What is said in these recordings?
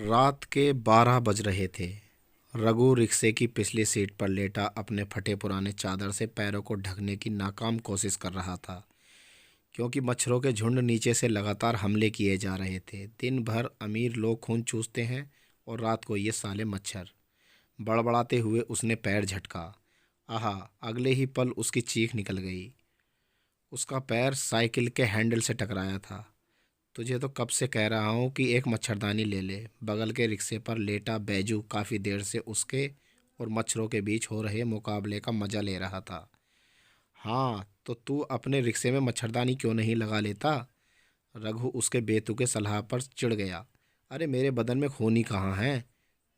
रात के 12 बज रहे थे। रघु रिक्शे की पिछली सीट पर लेटा अपने फटे पुराने चादर से पैरों को ढकने की नाकाम कोशिश कर रहा था, क्योंकि मच्छरों के झुंड नीचे से लगातार हमले किए जा रहे थे। दिन भर अमीर लोग खून चूसते हैं और रात को ये साले मच्छर। बड़बड़ाते हुए उसने पैर झटका। आहा! अगले ही पल उसकी चीख निकल गई। उसका पैर साइकिल के हैंडल से टकराया था। तुझे तो कब से कह रहा हूँ कि एक मच्छरदानी ले ले। बगल के रिक्शे पर लेटा बैजू काफ़ी देर से उसके और मच्छरों के बीच हो रहे मुकाबले का मजा ले रहा था। हाँ, तो तू अपने रिक्शे में मच्छरदानी क्यों नहीं लगा लेता? रघु उसके बेतुके सलाह पर चिढ़ गया। अरे मेरे बदन में खून ही कहाँ है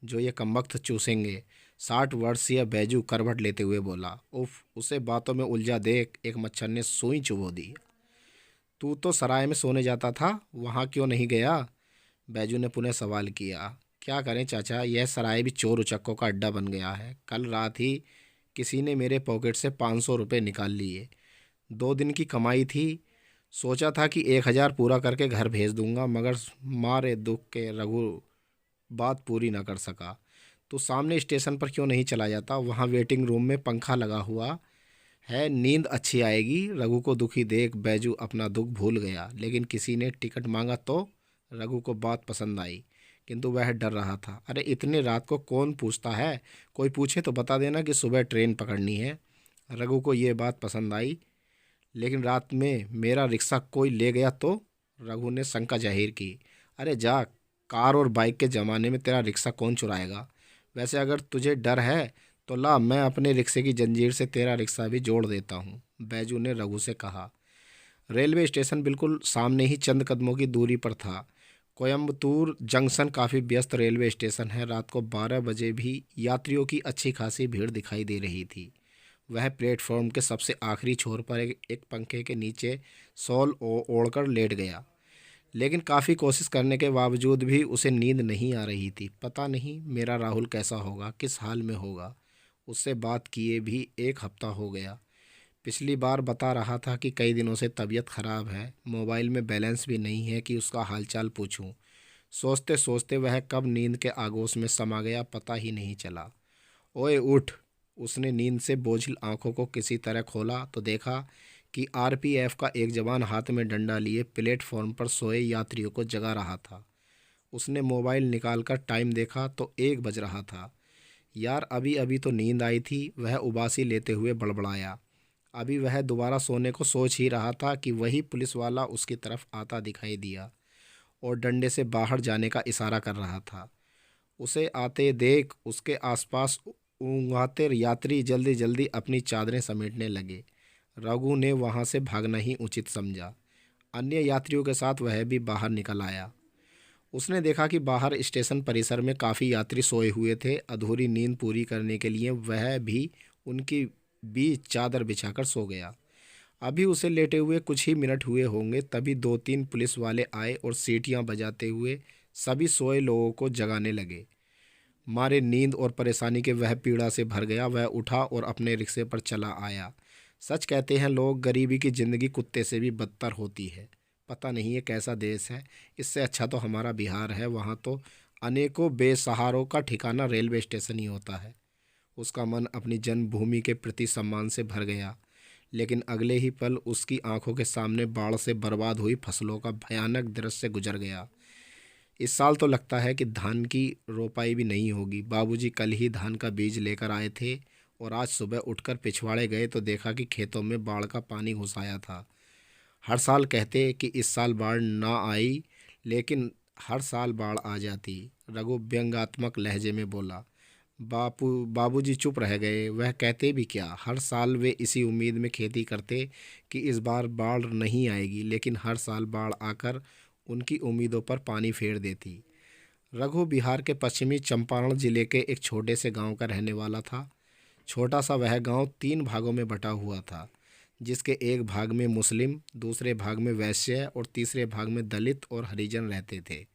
जो ये कमबख्त चूसेंगे? 60 वर्षीय बैजू करवट लेते हुए बोला। उफ! उसे बातों में उलझा देख एक मच्छर ने सुई चुभो दी। तू तो सराय में सोने जाता था, वहाँ क्यों नहीं गया? बैजू ने पुनः सवाल किया। क्या करें चाचा, यह सराय भी चोर उचक्कों का अड्डा बन गया है। कल रात ही किसी ने मेरे पॉकेट से 500 रुपये निकाल लिए। 2 दिन की कमाई थी। सोचा था कि 1000 पूरा करके घर भेज दूंगा, मगर मारे दुख के रघु बात पूरी न कर सका। तो सामने स्टेशन पर क्यों नहीं चला जाता? वहाँ वेटिंग रूम में पंखा लगा हुआ है, नींद अच्छी आएगी। रघु को दुखी देख बैजू अपना दुख भूल गया। लेकिन किसी ने टिकट मांगा तो रघु को बात पसंद आई, किंतु वह डर रहा था। अरे इतने रात को कौन पूछता है? कोई पूछे तो बता देना कि सुबह ट्रेन पकड़नी है। रघु को ये बात पसंद आई। लेकिन रात में मेरा रिक्शा कोई ले गया तो? रघु ने शंका जाहिर की। अरे जा, कार और बाइक के ज़माने में तेरा रिक्शा कौन चुराएगा? वैसे अगर तुझे डर है तो ला, मैं अपने रिक्शे की जंजीर से तेरा रिक्शा भी जोड़ देता हूँ, बैजू ने रघु से कहा। रेलवे स्टेशन बिल्कुल सामने ही चंद कदमों की दूरी पर था। कोयम्बतूर जंक्शन काफ़ी व्यस्त रेलवे स्टेशन है। रात को 12 बजे भी यात्रियों की अच्छी खासी भीड़ दिखाई दे रही थी। वह प्लेटफॉर्म के सबसे आखिरी छोर पर एक पंखे के नीचे शॉल ओढ़कर लेट गया। लेकिन काफ़ी कोशिश करने के बावजूद भी उसे नींद नहीं आ रही थी। पता नहीं मेरा राहुल कैसा होगा, किस हाल में होगा। उससे बात किए भी 1 हफ्ता हो गया। पिछली बार बता रहा था कि कई दिनों से तबीयत खराब है। मोबाइल में बैलेंस भी नहीं है कि उसका हालचाल पूछूं। सोचते सोचते वह कब नींद के आगोश में समा गया, पता ही नहीं चला। ओए उठ! उसने नींद से बोझिल आंखों को किसी तरह खोला तो देखा कि आरपीएफ का एक जवान हाथ में डंडा लिए प्लेटफॉर्म पर सोए यात्रियों को जगा रहा था। उसने मोबाइल निकालकर टाइम देखा तो 1 बज रहा था। यार, अभी अभी तो नींद आई थी, वह उबासी लेते हुए बड़बड़ाया। अभी वह दोबारा सोने को सोच ही रहा था कि वही पुलिस वाला उसकी तरफ आता दिखाई दिया और डंडे से बाहर जाने का इशारा कर रहा था। उसे आते देख उसके आसपास ऊँघाते यात्री जल्दी जल्दी अपनी चादरें समेटने लगे। रघु ने वहां से भागना ही उचित समझा। अन्य यात्रियों के साथ वह भी बाहर निकल आया। उसने देखा कि बाहर स्टेशन परिसर में काफ़ी यात्री सोए हुए थे। अधूरी नींद पूरी करने के लिए वह भी उनकी बीच चादर बिछाकर सो गया। अभी उसे लेटे हुए कुछ ही मिनट हुए होंगे, तभी 2-3 पुलिस वाले आए और सीटियां बजाते हुए सभी सोए लोगों को जगाने लगे। मारे नींद और परेशानी के वह पीड़ा से भर गया। वह उठा और अपने रिक्शे पर चला आया। सच कहते हैं लोग, गरीबी की ज़िंदगी कुत्ते से भी बदतर होती है। पता नहीं ये कैसा देश है। इससे अच्छा तो हमारा बिहार है। वहाँ तो अनेकों बेसहारों का ठिकाना रेलवे स्टेशन ही होता है। उसका मन अपनी जन्मभूमि के प्रति सम्मान से भर गया। लेकिन अगले ही पल उसकी आंखों के सामने बाढ़ से बर्बाद हुई फसलों का भयानक दृश्य गुजर गया। इस साल तो लगता है कि धान की रोपाई भी नहीं होगी। बाबूजी कल ही धान का बीज लेकर आए थे और आज सुबह उठकर पिछवाड़े गए तो देखा कि खेतों में बाढ़ का पानी घुस आया था। हर साल कहते कि इस साल बाढ़ ना आई, लेकिन हर साल बाढ़ आ जाती, रघु व्यंग्यात्मक लहजे में बोला। बाबूजी चुप रह गए। वह कहते भी क्या, हर साल वे इसी उम्मीद में खेती करते कि इस बार बाढ़ नहीं आएगी, लेकिन हर साल बाढ़ आकर उनकी उम्मीदों पर पानी फेर देती। रघु बिहार के पश्चिमी चंपारण जिले के एक छोटे से गांव का रहने वाला था। छोटा सा वह गांव 3 भागों में बटा हुआ था, जिसके एक भाग में मुस्लिम, दूसरे भाग में वैश्य और तीसरे भाग में दलित और हरिजन रहते थे।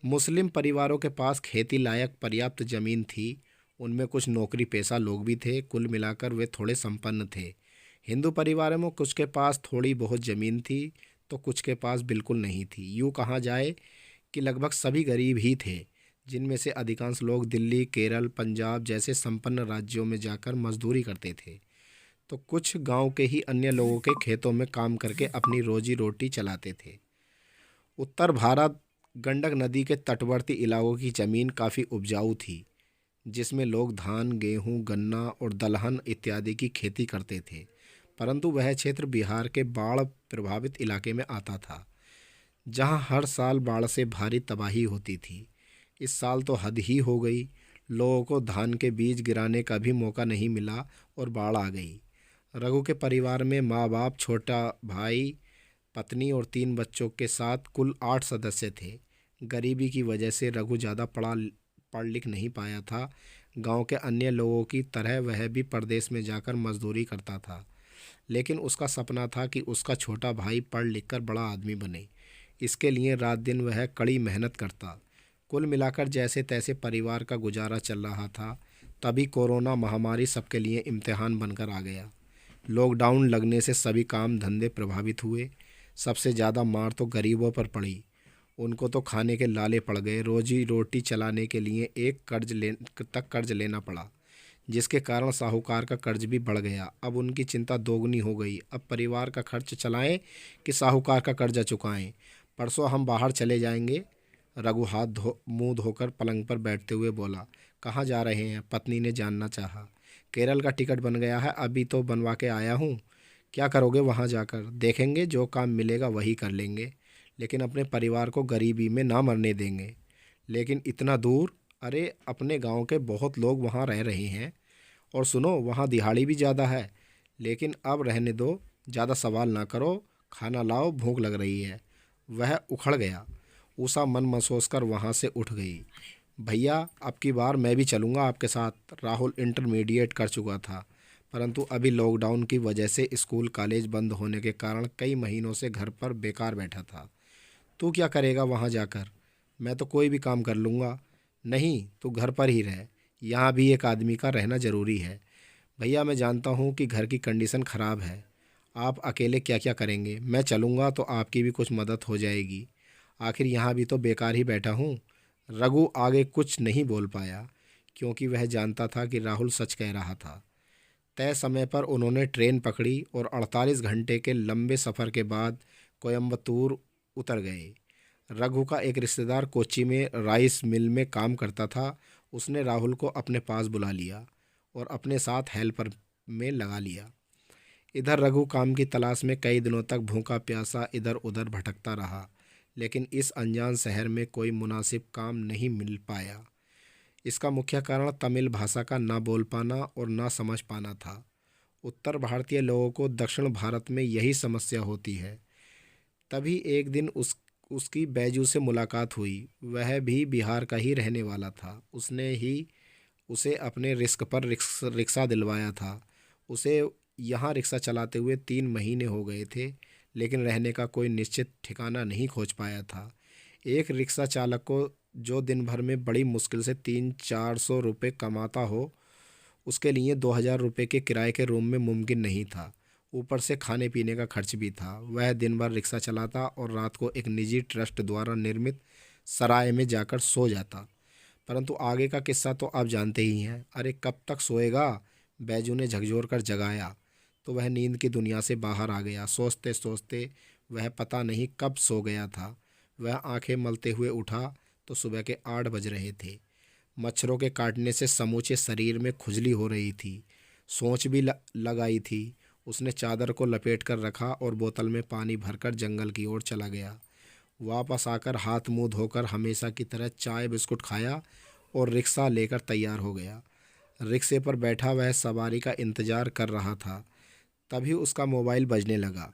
मुस्लिम परिवारों के पास खेती लायक पर्याप्त जमीन थी। उनमें कुछ नौकरी पेशा लोग भी थे। कुल मिलाकर वे थोड़े संपन्न थे। हिंदू परिवारों में कुछ के पास थोड़ी बहुत ज़मीन थी तो कुछ के पास बिल्कुल नहीं थी। यूँ कहा जाए कि लगभग सभी गरीब ही थे। जिनमें से अधिकांश लोग दिल्ली, केरल, पंजाब जैसे संपन्न राज्यों में जाकर मजदूरी करते थे, तो कुछ गांव के ही अन्य लोगों के खेतों में काम करके अपनी रोजी रोटी चलाते थे। उत्तर भारत गंडक नदी के तटवर्ती इलाकों की ज़मीन काफ़ी उपजाऊ थी, जिसमें लोग धान, गेहूं, गन्ना और दलहन इत्यादि की खेती करते थे। परंतु वह क्षेत्र बिहार के बाढ़ प्रभावित इलाके में आता था, जहां हर साल बाढ़ से भारी तबाही होती थी। इस साल तो हद ही हो गई। लोगों को धान के बीज गिराने का भी मौका नहीं मिला और बाढ़ आ गई। रघु के परिवार में माँ बाप, छोटा भाई, पत्नी और 3 बच्चों के साथ कुल 8 सदस्य थे। गरीबी की वजह से रघु ज़्यादा पढ़ लिख नहीं पाया था। गांव के अन्य लोगों की तरह वह भी परदेश में जाकर मजदूरी करता था, लेकिन उसका सपना था कि उसका छोटा भाई पढ़ लिख कर बड़ा आदमी बने। इसके लिए रात दिन वह कड़ी मेहनत करता। कुल मिलाकर जैसे तैसे परिवार का गुजारा चल रहा था। तभी कोरोना महामारी सबके लिए इम्तिहान बनकर आ गया। लॉकडाउन लगने से सभी काम धंधे प्रभावित हुए। सबसे ज़्यादा मार तो गरीबों पर पड़ी। उनको तो खाने के लाले पड़ गए। रोजी रोटी चलाने के लिए एक कर्ज लेना पड़ा, जिसके कारण साहूकार का कर्ज भी बढ़ गया। अब उनकी चिंता दोगुनी हो गई। अब परिवार का खर्च चलाएं कि साहूकार का कर्जा चुकाएं। परसों हम बाहर चले जाएंगे। रघु मुंह धोकर पलंग पर बैठते हुए बोला। कहाँ जा रहे हैं? पत्नी ने जानना चाहा। केरल का टिकट बन गया है, अभी तो बनवा के आया हूँ। क्या करोगे वहाँ जाकर? देखेंगे, जो काम मिलेगा वही कर लेंगे, लेकिन अपने परिवार को गरीबी में ना मरने देंगे। लेकिन इतना दूर? अरे, अपने गांव के बहुत लोग वहाँ रह रहे हैं। और सुनो, वहाँ दिहाड़ी भी ज़्यादा है। लेकिन अब रहने दो, ज़्यादा सवाल ना करो। खाना लाओ, भूख लग रही है। वह उखड़ गया। उषा मन महसूस कर वहाँ से उठ गई। भैया, अब की बार मैं भी चलूँगा आपके साथ। राहुल इंटरमीडिएट कर चुका था, परंतु अभी लॉकडाउन की वजह से स्कूल कॉलेज बंद होने के कारण कई महीनों से घर पर बेकार बैठा था। तू क्या करेगा वहाँ जाकर? मैं तो कोई भी काम कर लूँगा। नहीं, तू घर पर ही रह। यहाँ भी एक आदमी का रहना ज़रूरी है। भैया, मैं जानता हूँ कि घर की कंडीशन ख़राब है। आप अकेले क्या क्या करेंगे? मैं चलूँगा तो आपकी भी कुछ मदद हो जाएगी। आखिर यहाँ भी तो बेकार ही बैठा हूँ। रघु आगे कुछ नहीं बोल पाया, क्योंकि वह जानता था कि राहुल सच कह रहा था। तय समय पर उन्होंने ट्रेन पकड़ी और 48 घंटे के लंबे सफ़र के बाद कोयम्बतूर उतर गए। रघु का एक रिश्तेदार कोच्चि में राइस मिल में काम करता था। उसने राहुल को अपने पास बुला लिया और अपने साथ हेल्पर में लगा लिया। इधर रघु काम की तलाश में कई दिनों तक भूखा प्यासा इधर उधर भटकता रहा, लेकिन इस अनजान शहर में कोई मुनासिब काम नहीं मिल पाया। इसका मुख्य कारण तमिल भाषा का ना बोल पाना और ना समझ पाना था। उत्तर भारतीय लोगों को दक्षिण भारत में यही समस्या होती है। तभी एक दिन उसकी बैजू से मुलाकात हुई। वह भी बिहार का ही रहने वाला था। उसने ही उसे अपने रिस्क पर रिक्शा दिलवाया था। उसे यहाँ रिक्शा चलाते हुए 3 महीने हो गए थे, लेकिन रहने का कोई निश्चित ठिकाना नहीं खोज पाया था। एक रिक्शा चालक को जो दिन भर में बड़ी मुश्किल से 300-400 रुपये कमाता हो, उसके लिए 2000 रुपये के किराए के रूम में मुमकिन नहीं था। ऊपर से खाने पीने का खर्च भी था। वह दिन भर रिक्शा चलाता और रात को एक निजी ट्रस्ट द्वारा निर्मित सराय में जाकर सो जाता। परंतु आगे का किस्सा तो आप जानते ही हैं। अरे, कब तक सोएगा? बैजू ने झकझोर कर जगाया तो वह नींद की दुनिया से बाहर आ गया। सोचते सोचते वह पता नहीं कब सो गया था। वह आंखें मलते हुए उठा तो सुबह के 8 बज रहे थे। मच्छरों के काटने से समूचे शरीर में खुजली हो रही थी। सोच भी लगाई थी। उसने चादर को लपेट कर रखा और बोतल में पानी भरकर जंगल की ओर चला गया। वापस आकर हाथ मुंह धोकर हमेशा की तरह चाय बिस्कुट खाया और रिक्शा लेकर तैयार हो गया। रिक्शे पर बैठा वह सवारी का इंतजार कर रहा था। तभी उसका मोबाइल बजने लगा।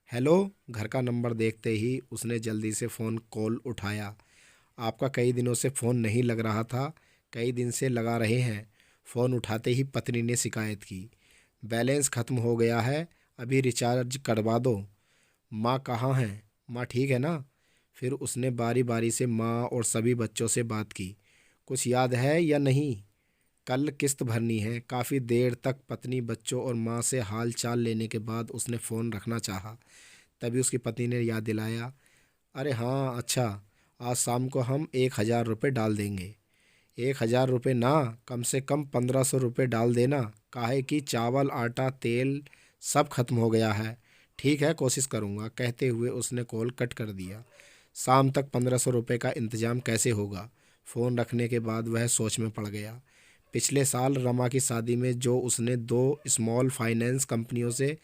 हेलो, घर का नंबर देखते ही उसने जल्दी से फ़ोन कॉल उठाया। आपका कई दिनों से फ़ोन नहीं लग रहा था। कई दिन से लगा रहे हैं। फ़ोन उठाते ही पत्नी ने शिकायत की। बैलेंस ख़त्म हो गया है, अभी रिचार्ज करवा दो। माँ कहाँ हैं? माँ ठीक है ना? फिर उसने बारी बारी से माँ और सभी बच्चों से बात की। कुछ याद है या नहीं? कल किस्त भरनी है। काफ़ी देर तक पत्नी, बच्चों और माँ से हाल चाल लेने के बाद उसने फ़ोन रखना चाहा। तभी उसकी पत्नी ने याद दिलाया। अरे हाँ, अच्छा, आज शाम को हम 1000 रुपये डाल देंगे। 1,000 रुपये ना, कम से कम 1,500 रुपये डाल देना। काहे कि चावल आटा तेल सब खत्म हो गया है। ठीक है, कोशिश करूँगा, कहते हुए उसने कॉल कट कर दिया। शाम तक 1,500 रुपये का इंतजाम कैसे होगा? फ़ोन रखने के बाद वह सोच में पड़ गया। पिछले साल रमा की शादी में जो उसने 2 स्मॉल फाइनेंस कंपनियों से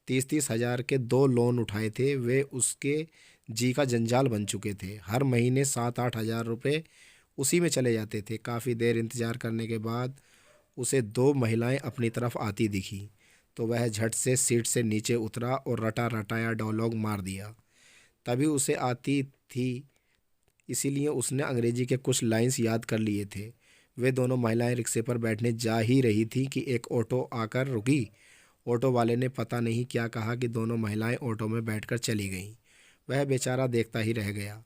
30-30 हज़ार के 2 लोन उठाए थे, वे उसके जी का जंजाल बन चुके थे। हर महीने 7-8 हज़ार रुपये उसी में चले जाते थे। काफ़ी देर इंतज़ार करने के बाद उसे 2 महिलाएं अपनी तरफ आती दिखी, तो वह झट से सीट से नीचे उतरा और रटा रटाया डायलॉग मार दिया। तभी उसे आती थी, इसीलिए उसने अंग्रेजी के कुछ लाइंस याद कर लिए थे। वे दोनों महिलाएं रिक्शे पर बैठने जा ही रही थी कि एक ऑटो आकर रुकी। ऑटो वाले ने पता नहीं क्या कहा कि दोनों महिलाएं ऑटो में बैठकर चली गईं। वह बेचारा देखता ही रह गया।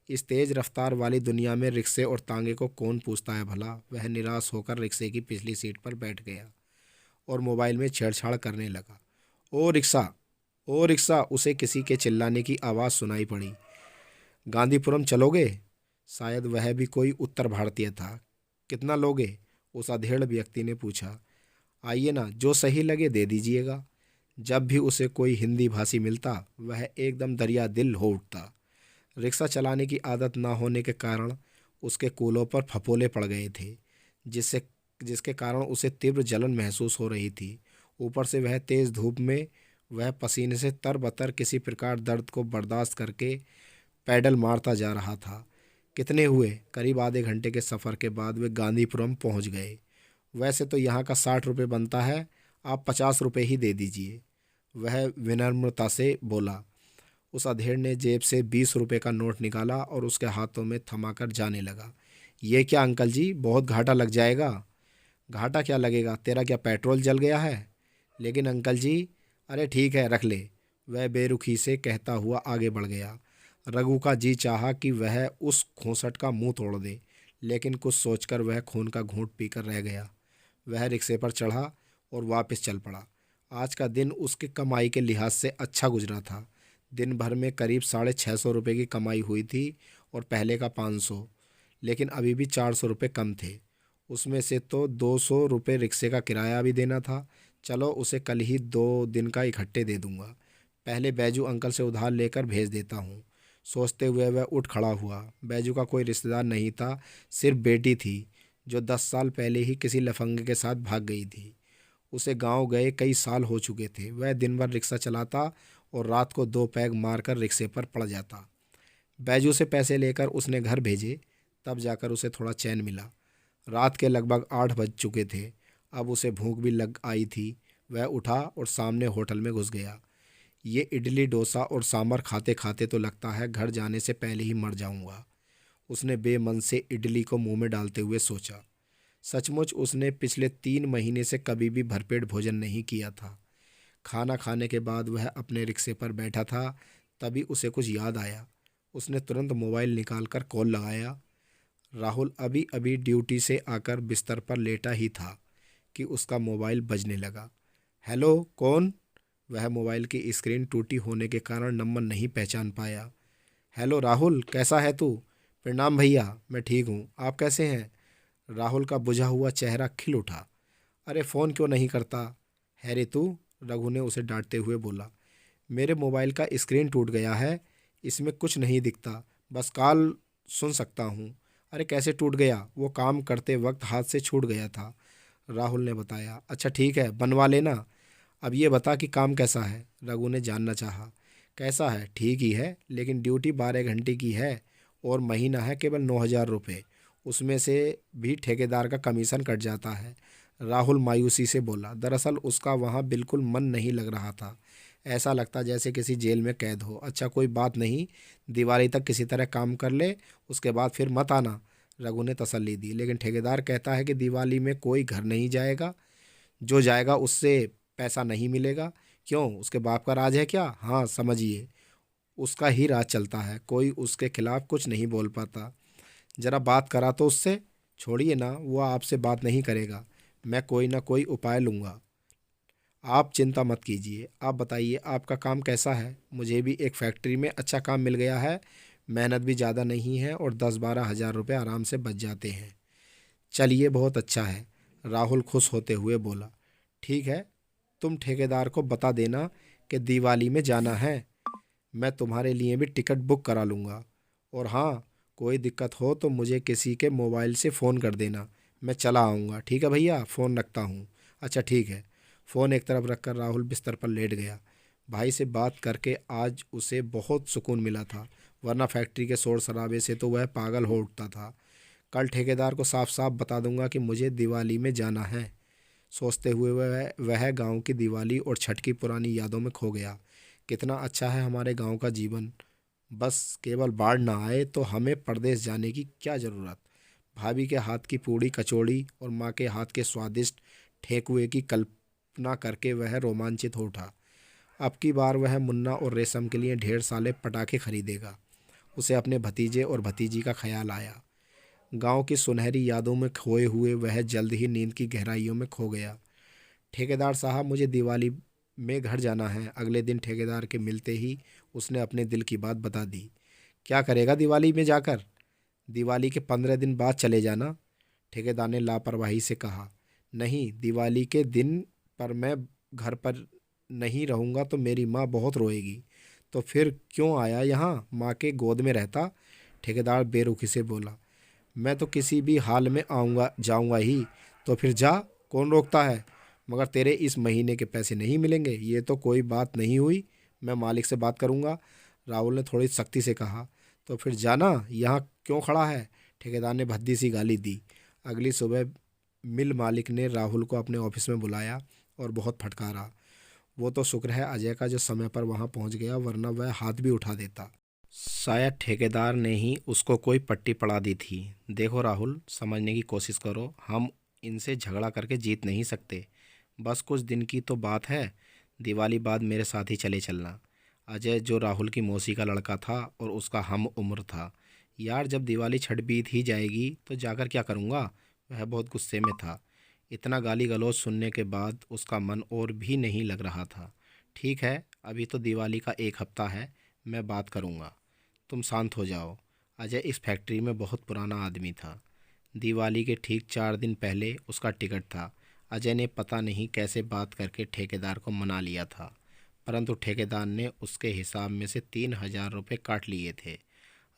इस तेज़ रफ्तार वाली दुनिया में रिक्शे और तांगे को कौन पूछता है भला? वह निराश होकर रिक्शे की पिछली सीट पर बैठ गया और मोबाइल में छेड़छाड़ करने लगा। ओ रिक्शा, ओ रिक्शा! उसे किसी के चिल्लाने की आवाज़ सुनाई पड़ी। गांधीपुरम चलोगे? शायद वह भी कोई उत्तर भारतीय था। कितना लोगे? उस अधेड़ व्यक्ति ने पूछा। आइए ना, जो सही लगे दे दीजिएगा। जब भी उसे कोई हिंदी भाषी मिलता, वह एकदम दरिया दिल हो उठता। रिक्शा चलाने की आदत ना होने के कारण उसके कूलों पर फफोले पड़ गए थे, जिससे जिसके कारण उसे तीव्र जलन महसूस हो रही थी। ऊपर से वह तेज़ धूप में वह पसीने से तरबतर किसी प्रकार दर्द को बर्दाश्त करके पैडल मारता जा रहा था। कितने हुए? करीब आधे घंटे के सफ़र के बाद वे गांधीपुरम पहुंच गए। वैसे तो यहाँ का 60 रुपये बनता है, आप 50 रुपये ही दे दीजिए, वह विनम्रता से बोला। उस अधेड़ ने जेब से 20 रुपये का नोट निकाला और उसके हाथों में थमाकर जाने लगा। ये क्या अंकल जी, बहुत घाटा लग जाएगा। घाटा क्या लगेगा, तेरा क्या पेट्रोल जल गया है? लेकिन अंकल जी, अरे ठीक है, रख ले, वह बेरुखी से कहता हुआ आगे बढ़ गया। रघु का जी चाहा कि वह उस खोसट का मुंह तोड़ दे, लेकिन कुछ सोचकर वह खून का घूंट पीकर रह गया। वह रिक्शे पर चढ़ा और वापस चल पड़ा। आज का दिन उसकी कमाई के लिहाज से अच्छा गुजरा था। दिन भर में करीब 650 रुपये की कमाई हुई थी और पहले का 500, लेकिन अभी भी 400 रुपये कम थे। उसमें से तो 200 रुपये रिक्शे का किराया भी देना था। चलो, उसे कल ही 2 दिन का इकट्ठे दे दूंगा। पहले बैजू अंकल से उधार लेकर भेज देता हूँ। सोचते हुए वह उठ खड़ा हुआ। बैजू का कोई रिश्तेदार नहीं था, सिर्फ बेटी थी जो 10 साल पहले ही किसी लफंगे के साथ भाग गई थी। उसे गांव गए कई साल हो चुके थे। वह दिन भर रिक्शा चलाता और रात को 2 पैग मारकर रिक्शे पर पड़ जाता। बैजू से पैसे लेकर उसने घर भेजे, तब जाकर उसे थोड़ा चैन मिला। रात के लगभग 8 बज चुके थे। अब उसे भूख भी लग आई थी। वह उठा और सामने होटल में घुस गया। ये इडली डोसा और सांभर खाते खाते तो लगता है घर जाने से पहले ही मर जाऊंगा, उसने बेमन से इडली को मुंह में डालते हुए सोचा। सचमुच उसने पिछले 3 महीने से कभी भी भरपेट भोजन नहीं किया था। खाना खाने के बाद वह अपने रिक्शे पर बैठा था, तभी उसे कुछ याद आया। उसने तुरंत मोबाइल निकाल कर कॉल लगाया। राहुल अभी अभी ड्यूटी से आकर बिस्तर पर लेटा ही था कि उसका मोबाइल बजने लगा। हेलो, कौन? वह मोबाइल की स्क्रीन टूटी होने के कारण नंबर नहीं पहचान पाया। हेलो राहुल, कैसा है तू? प्रणाम भैया, मैं ठीक हूँ, आप कैसे हैं? राहुल का बुझा हुआ चेहरा खिल उठा। अरे फ़ोन क्यों नहीं करता है रे तू? रघु ने उसे डांटते हुए बोला। मेरे मोबाइल का स्क्रीन टूट गया है, इसमें कुछ नहीं दिखता, बस कॉल सुन सकता हूँ। अरे कैसे टूट गया? वो काम करते वक्त हाथ से छूट गया था, राहुल ने बताया। अच्छा ठीक है, बनवा लेना। अब ये बता कि काम कैसा है? रघु ने जानना चाहा। कैसा है? ठीक ही है, लेकिन ड्यूटी 12 घंटे की है और महीना है केवल 9,000 रुपये। उसमें से भी ठेकेदार का कमीशन कट जाता है, राहुल मायूसी से बोला। दरअसल उसका वहाँ बिल्कुल मन नहीं लग रहा था। ऐसा लगता जैसे किसी जेल में कैद हो। अच्छा कोई बात नहीं, दिवाली तक किसी तरह काम कर ले, उसके बाद फिर मत आना, रघु ने तसल्ली दी। लेकिन ठेकेदार कहता है कि दिवाली में कोई घर नहीं जाएगा, जो जाएगा उससे पैसा नहीं मिलेगा। क्यों, उसके बाप का राज है क्या? हाँ समझिए, उसका ही राज चलता है, कोई उसके खिलाफ कुछ नहीं बोल पाता। जरा बात करा तो उससे। छोड़िए ना, वो आपसे बात नहीं करेगा, मैं कोई ना कोई उपाय लूँगा, आप चिंता मत कीजिए। आप बताइए आपका काम कैसा है? मुझे भी एक फैक्ट्री में अच्छा काम मिल गया है, मेहनत भी ज़्यादा नहीं है और 10-12 हज़ार रुपये आराम से बच जाते हैं। चलिए बहुत अच्छा है, राहुल खुश होते हुए बोला। ठीक है, तुम ठेकेदार को बता देना कि दिवाली में जाना है। मैं तुम्हारे लिए भी टिकट बुक करा लूँगा। और हाँ, कोई दिक्कत हो तो मुझे किसी के मोबाइल से फ़ोन कर देना, मैं चला आऊँगा। ठीक है भैया, फ़ोन रखता हूँ। अच्छा ठीक है। फ़ोन एक तरफ रखकर राहुल बिस्तर पर लेट गया। भाई से बात करके आज उसे बहुत सुकून मिला था, वरना फैक्ट्री के शोर शराबे से तो वह पागल हो उठता था। कल ठेकेदार को साफ साफ बता दूंगा कि मुझे दिवाली में जाना है। सोचते हुए वह गांव की दिवाली और छठ की पुरानी यादों में खो गया। कितना अच्छा है हमारे गांव का जीवन। बस केवल बाढ़ ना आए तो हमें परदेश जाने की क्या ज़रूरत। भाभी के हाथ की पूड़ी कचौड़ी और माँ के हाथ के स्वादिष्ट ठेकुए की कल्पना करके वह रोमांचित हो उठा। अब की बार वह मुन्ना और रेशम के लिए ढेर सारे पटाखे खरीदेगा। उसे अपने भतीजे और भतीजी का ख्याल आया। गांव की सुनहरी यादों में खोए हुए वह जल्द ही नींद की गहराइयों में खो गया। ठेकेदार साहब, मुझे दिवाली में घर जाना है। अगले दिन ठेकेदार के मिलते ही उसने अपने दिल की बात बता दी। क्या करेगा दिवाली में जाकर? दिवाली के 15 दिन बाद चले जाना, ठेकेदार ने लापरवाही से कहा। नहीं, दिवाली के दिन पर मैं घर पर नहीं रहूँगा तो मेरी माँ बहुत रोएगी। तो फिर क्यों आया यहाँ, माँ के गोद में रहता, ठेकेदार बेरुखी से बोला। मैं तो किसी भी हाल में आऊँगा जाऊँगा ही। तो फिर जा, कौन रोकता है? मगर तेरे इस महीने के पैसे नहीं मिलेंगे, ये तो कोई बात नहीं हुई। मैं मालिक से बात करूँगा, राहुल ने थोड़ी सख्ती से कहा। तो फिर जाना, यहाँ क्यों खड़ा है, ठेकेदार ने भद्दी सी गाली दी। अगली सुबह मिल मालिक ने राहुल को अपने ऑफिस में बुलाया और बहुत फटकारा। वो तो शुक्र है अजय का जो समय पर वहाँ पहुँच गया, वरना वह हाथ भी उठा देता। शायद ठेकेदार ने ही उसको कोई पट्टी पड़ा दी थी। देखो राहुल, समझने की कोशिश करो, हम इनसे झगड़ा करके जीत नहीं सकते। बस कुछ दिन की तो बात है। दिवाली बाद मेरे साथ ही चले चलना। अजय जो राहुल की मौसी का लड़का था और उसका हम उम्र था। यार, जब दिवाली छठ बीत ही जाएगी तो जाकर क्या करूँगा? वह बहुत गुस्से में था। इतना गाली गलौज सुनने के बाद उसका मन और भी नहीं लग रहा था। ठीक है, अभी तो दिवाली का एक हफ्ता है, मैं बात करूँगा। तुम शांत हो जाओ। अजय इस फैक्ट्री में बहुत पुराना आदमी था। दिवाली के ठीक 4 दिन पहले उसका टिकट था। अजय ने पता नहीं कैसे बात करके ठेकेदार को मना लिया था, परंतु ठेकेदार ने उसके हिसाब में से 3,000 रुपये काट लिए थे।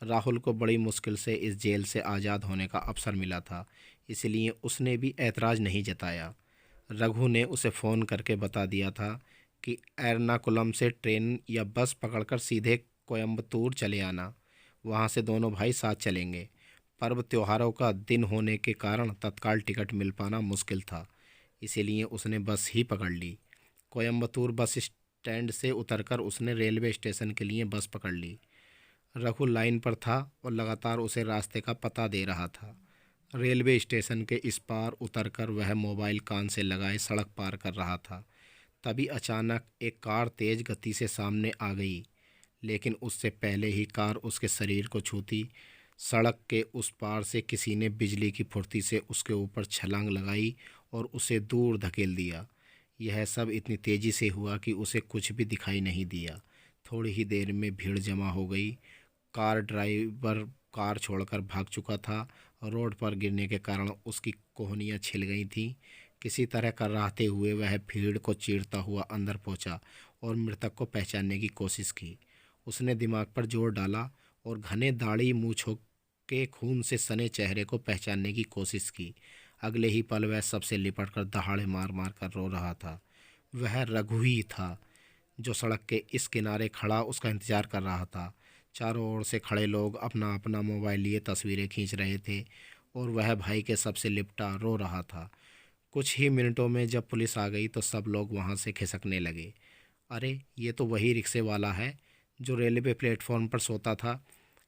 राहुल को बड़ी मुश्किल से इस जेल से आज़ाद होने का अवसर मिला था, इसलिए उसने भी ऐतराज़ नहीं जताया। रघु ने उसे फ़ोन करके बता दिया था कि एर्नाकुलम से ट्रेन या बस पकड़कर सीधे कोयम्बतूर चले आना। वहाँ से दोनों भाई साथ चलेंगे। पर्व त्योहारों का दिन होने के कारण तत्काल टिकट मिल पाना मुश्किल था, इसीलिए उसने बस ही पकड़ ली। कोयम्बतूर बस स्टैंड से उतरकर उसने रेलवे स्टेशन के लिए बस पकड़ ली। रघु लाइन पर था और लगातार उसे रास्ते का पता दे रहा था। रेलवे स्टेशन के इस पार उतरकर वह मोबाइल कान से लगाए सड़क पार कर रहा था। तभी अचानक एक कार तेज गति से सामने आ गई, लेकिन उससे पहले ही कार उसके शरीर को छूती, सड़क के उस पार से किसी ने बिजली की फुर्ती से उसके ऊपर छलांग लगाई और उसे दूर धकेल दिया। यह सब इतनी तेज़ी से हुआ कि उसे कुछ भी दिखाई नहीं दिया। थोड़ी ही देर में भीड़ जमा हो गई। कार ड्राइवर कार छोड़कर भाग चुका था। रोड पर गिरने के कारण उसकी कोहनियाँ छिल गई थीं। किसी तरह कराहते हुए वह भीड़ को चीरता हुआ अंदर पहुंचा और मृतक को पहचानने की कोशिश की। उसने दिमाग पर जोर डाला और घने दाढ़ी मूंछों के खून से सने चेहरे को पहचानने की कोशिश की। अगले ही पल वह सबसे लिपट कर दहाड़े मार मार कर रो रहा था। वह रघु ही था, जो सड़क के इस किनारे खड़ा उसका इंतजार कर रहा था। चारों ओर से खड़े लोग अपना अपना मोबाइल लिए तस्वीरें खींच रहे थे और वह भाई के सबसे लिपटा रो रहा था। कुछ ही मिनटों में जब पुलिस आ गई तो सब लोग वहां से खिसकने लगे। अरे, ये तो वही रिक्शे वाला है जो रेलवे प्लेटफॉर्म पर सोता था,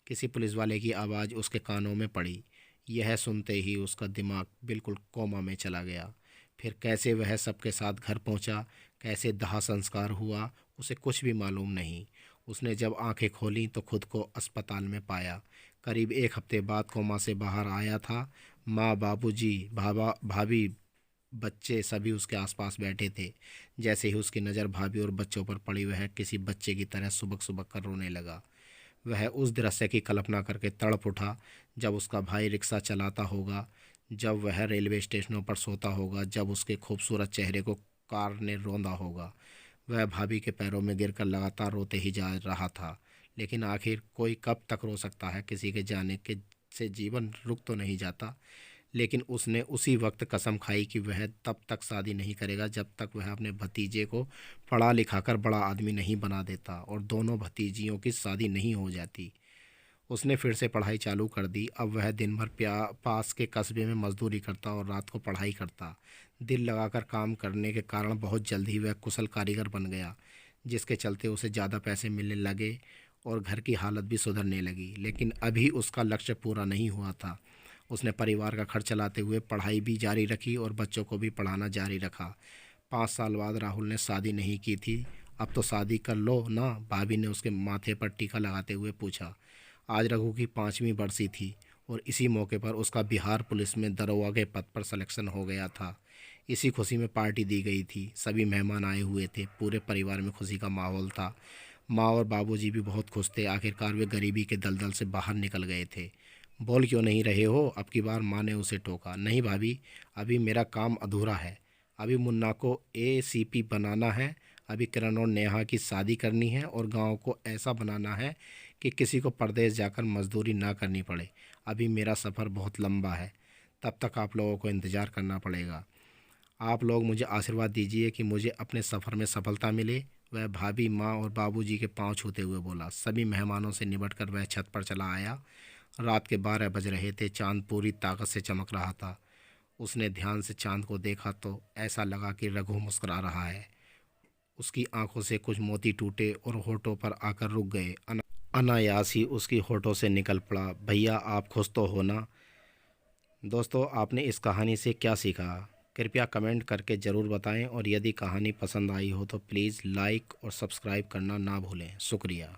किसी पुलिस वाले की आवाज़ उसके कानों में पड़ी। यह सुनते ही उसका दिमाग बिल्कुल कोमा में चला गया। फिर कैसे वह सबके साथ घर पहुंचा, कैसे दाह संस्कार हुआ, उसे कुछ भी मालूम नहीं। उसने जब आंखें खोलीं तो खुद को अस्पताल में पाया। करीब एक हफ्ते बाद कोमा से बाहर आया था। माँ, बाबूजी, भाभी, बच्चे सभी उसके आसपास बैठे थे। जैसे ही उसकी नज़र भाभी और बच्चों पर पड़ी, वह किसी बच्चे की तरह सुबक सुबक कर रोने लगा। वह उस दृश्य की कल्पना करके तड़प उठा जब उसका भाई रिक्शा चलाता होगा, जब वह रेलवे स्टेशनों पर सोता होगा, जब उसके खूबसूरत चेहरे को कार ने रौंदा होगा। वह भाभी के पैरों में गिरकर लगातार रोते ही जा रहा था। लेकिन आखिर कोई कब तक रो सकता है? किसी के जाने के से जीवन रुक तो नहीं जाता। लेकिन उसने उसी वक्त कसम खाई कि वह तब तक शादी नहीं करेगा जब तक वह अपने भतीजे को पढ़ा लिखाकर बड़ा आदमी नहीं बना देता और दोनों भतीजियों की शादी नहीं हो जाती। उसने फिर से पढ़ाई चालू कर दी। अब वह दिन भर पास के कस्बे में मजदूरी करता और रात को पढ़ाई करता। दिल लगाकर काम करने के कारण बहुत जल्द ही वह कुशल कारीगर बन गया, जिसके चलते उसे ज़्यादा पैसे मिलने लगे और घर की हालत भी सुधरने लगी। लेकिन अभी उसका लक्ष्य पूरा नहीं हुआ था। उसने परिवार का खर्च चलाते हुए पढ़ाई भी जारी रखी और बच्चों को भी पढ़ाना जारी रखा। 5 साल बाद राहुल ने शादी नहीं की थी। अब तो शादी कर लो ना, भाभी ने उसके माथे पर टीका लगाते हुए पूछा। आज रघु की 5वीं बरसी थी और इसी मौके पर उसका बिहार पुलिस में दरोगा के पद पर सिलेक्शन हो गया था। इसी खुशी में पार्टी दी गई थी। सभी मेहमान आए हुए थे। पूरे परिवार में खुशी का माहौल था। माँ और बाबूजी भी बहुत खुश थे। आखिरकार वे गरीबी के दलदल से बाहर निकल गए थे। बोल क्यों नहीं रहे हो? अब की बार माँ ने उसे टोका। नहीं भाभी, अभी मेरा काम अधूरा है। अभी मुन्ना को एसीपी बनाना है। अभी किरण और नेहा की शादी करनी है और गांव को ऐसा बनाना है कि किसी को परदेश जाकर मजदूरी ना करनी पड़े। अभी मेरा सफ़र बहुत लंबा है। तब तक आप लोगों को इंतज़ार करना पड़ेगा। आप लोग मुझे आशीर्वाद दीजिए कि मुझे अपने सफ़र में सफलता मिले। वह भाभी, माँ और बाबूजी के पांव छूते हुए बोला। सभी मेहमानों से निपटकर वह छत पर चला आया। रात के 12 बज रहे थे। चांद पूरी ताकत से चमक रहा था। उसने ध्यान से चांद को देखा तो ऐसा लगा कि रघु मुस्कुरा रहा है। उसकी आंखों से कुछ मोती टूटे और होठों पर आकर रुक गए। अनायास ही उसकी होठों से निकल पड़ा, भैया आप खुश तो हो ना? दोस्तों, आपने इस कहानी से क्या सीखा? कृपया कमेंट करके ज़रूर बताएं और यदि कहानी पसंद आई हो तो प्लीज़ लाइक और सब्सक्राइब करना ना भूलें। शुक्रिया।